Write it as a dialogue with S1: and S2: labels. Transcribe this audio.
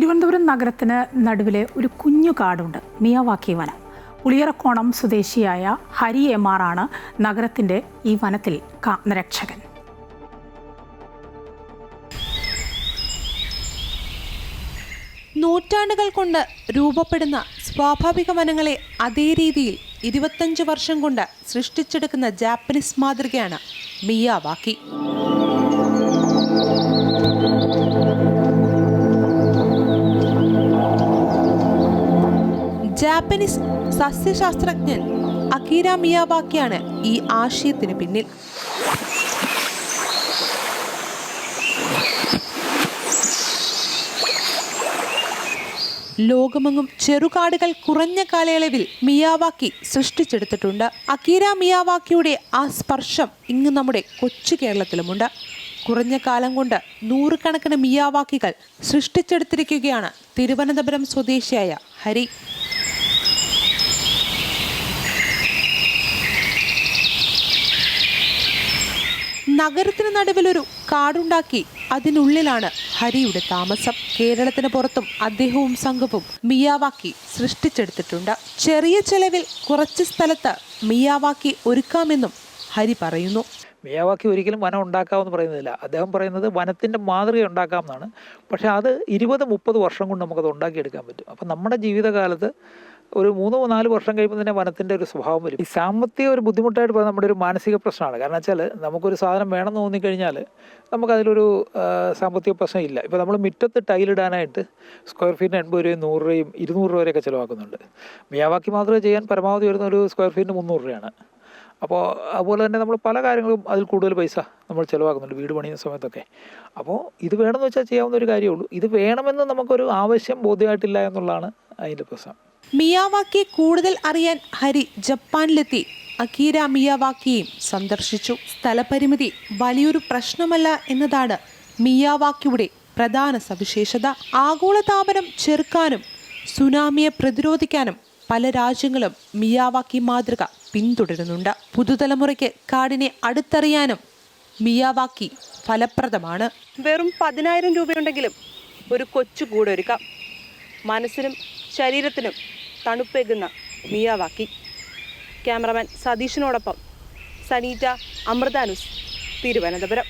S1: തിരുവനന്തപുരം നഗരത്തിന് നടുവിലെ ഒരു കുഞ്ഞു കാടുണ്ട്, മിയാവാക്കി വനം. ഉളിയറക്കോണം സ്വദേശിയായ ഹരി എം.ആർ. ആണ് നഗരത്തിൻ്റെ ഈ വനത്തിൽ രക്ഷകൻ.
S2: നൂറ്റാണ്ടുകൾ കൊണ്ട് രൂപപ്പെടുന്ന സ്വാഭാവിക വനങ്ങളെ അതേ രീതിയിൽ 25 വർഷം കൊണ്ട് സൃഷ്ടിച്ചെടുക്കുന്ന ജാപ്പനീസ് മാതൃകയാണ് മിയാവാക്കി. ജാപ്പനീസ് സസ്യശാസ്ത്രജ്ഞൻ അകിര മിയാവാക്കിയാണ് ഈ ആശയത്തിന് പിന്നിൽ. ലോകമെങ്ങും ചെറുകാടുകൾ കുറഞ്ഞ കാലയളവിൽ മിയാവാക്കി സൃഷ്ടിച്ചെടുത്തിട്ടുണ്ട്. അകിര മിയാവാക്കിയുടെ ആ സ്പർശം ഇങ്ങ് നമ്മുടെ കൊച്ചു കേരളത്തിലുമുണ്ട്. കുറഞ്ഞ കാലം കൊണ്ട് നൂറുകണക്കിന് മിയാവാക്കികൾ സൃഷ്ടിച്ചെടുത്തിരിക്കുകയാണ് തിരുവനന്തപുരം സ്വദേശിയായ ഹരി. നഗരത്തിന് നടുവിലൊരു കാടുണ്ടാക്കി അതിനുള്ളിലാണ് ഹരിയുടെ താമസം. കേരളത്തിന് പുറത്തും അദ്ദേഹവും സംഘവും മിയാവാക്കി സൃഷ്ടിച്ചെടുത്തിട്ടുണ്ട്. ചെറിയ ചെലവിൽ കുറച്ച് സ്ഥലത്ത് മിയാവാക്കി ഒരുക്കാമെന്നും ഹരി പറയുന്നു.
S3: മിയാവാക്കി ഒരിക്കലും വനം ഉണ്ടാക്കാമെന്ന് പറയുന്നില്ല. അദ്ദേഹം പറയുന്നത് വനത്തിൻ്റെ മാതൃക ഉണ്ടാക്കാമെന്നാണ്. പക്ഷേ അത് 20-30 വർഷം കൊണ്ട് നമുക്കത് ഉണ്ടാക്കിയെടുക്കാൻ പറ്റും. അപ്പം നമ്മുടെ ജീവിതകാലത്ത് ഒരു 3-4 വർഷം കഴിയുമ്പോൾ തന്നെ വനത്തിൻ്റെ ഒരു സ്വഭാവം വരും. ഈ സാമ്പത്തിക ഒരു ബുദ്ധിമുട്ടായിട്ട് പറയുന്നത് നമ്മുടെ ഒരു മാനസിക പ്രശ്നമാണ്. കാരണം വെച്ചാൽ നമുക്കൊരു സാധനം വേണമെന്ന് തോന്നിക്കഴിഞ്ഞാൽ നമുക്കതിലൊരു സാമ്പത്തിക പ്രശ്നം ഇല്ല. ഇപ്പോൾ നമ്മൾ മുറ്റത്ത് ടൈലിടാനായിട്ട് സ്ക്വയർ ഫീറ്റിന് 80 രൂപയും 100 രൂപയും 200 വരെയൊക്കെ ചിലവാക്കുന്നുണ്ട്. മിയാവാക്കി മാതൃക ചെയ്യാൻ പരമാവധി വരുന്ന ഒരു സ്ക്വയർ ഫീറ്റിന് 300 രൂപയാണ്. അപ്പോൾ അതുപോലെ തന്നെ നമ്മൾ പല കാര്യങ്ങളും അതിൽ കൂടുതൽ പൈസ നമ്മൾ ചിലവാക്കുന്നുണ്ട് വീട് പണിയുന്ന സമയത്തൊക്കെ. അപ്പോൾ ഇത് വേണമെന്ന് വെച്ചാൽ ചെയ്യാവുന്ന ഒരു കാര്യമുള്ളൂ. ഇത് വേണമെന്ന് നമുക്കൊരു ആവശ്യം ബോധ്യമായിട്ടില്ല എന്നുള്ളതാണ് അതിൻ്റെ പ്രശ്നം.
S2: മിയാവാക്കിയെ കൂടുതൽ അറിയാൻ ഹരി ജപ്പാനിലെത്തി അകിര മിയാവാക്കിയെയും സന്ദർശിച്ചു. സ്ഥലപരിമിതി വലിയൊരു പ്രശ്നമല്ല എന്നതാണ് മിയാവാക്കിയുടെ പ്രധാന സവിശേഷത. ആഗോളതാപനം ചെറുക്കാനും സുനാമിയെ പ്രതിരോധിക്കാനും പല രാജ്യങ്ങളും മിയാവാക്കി മാതൃക പിന്തുടരുന്നുണ്ട്. പുതുതലമുറയ്ക്ക് കാടിനെ അടുത്തറിയാനും മിയാവാക്കി ഫലപ്രദമാണ്. വെറും 10,000 രൂപയുണ്ടെങ്കിലും ഒരു കൊച്ചു കൂടൊരുക്കാം. മനസ്സിനും ശരീരത്തിനും തണുപ്പേകുന്ന മിയാവാക്കി. ക്യാമറമാൻ സതീഷിനോടൊപ്പം സനീറ്റ, അമൃത ന്യൂസ്, തിരുവനന്തപുരം.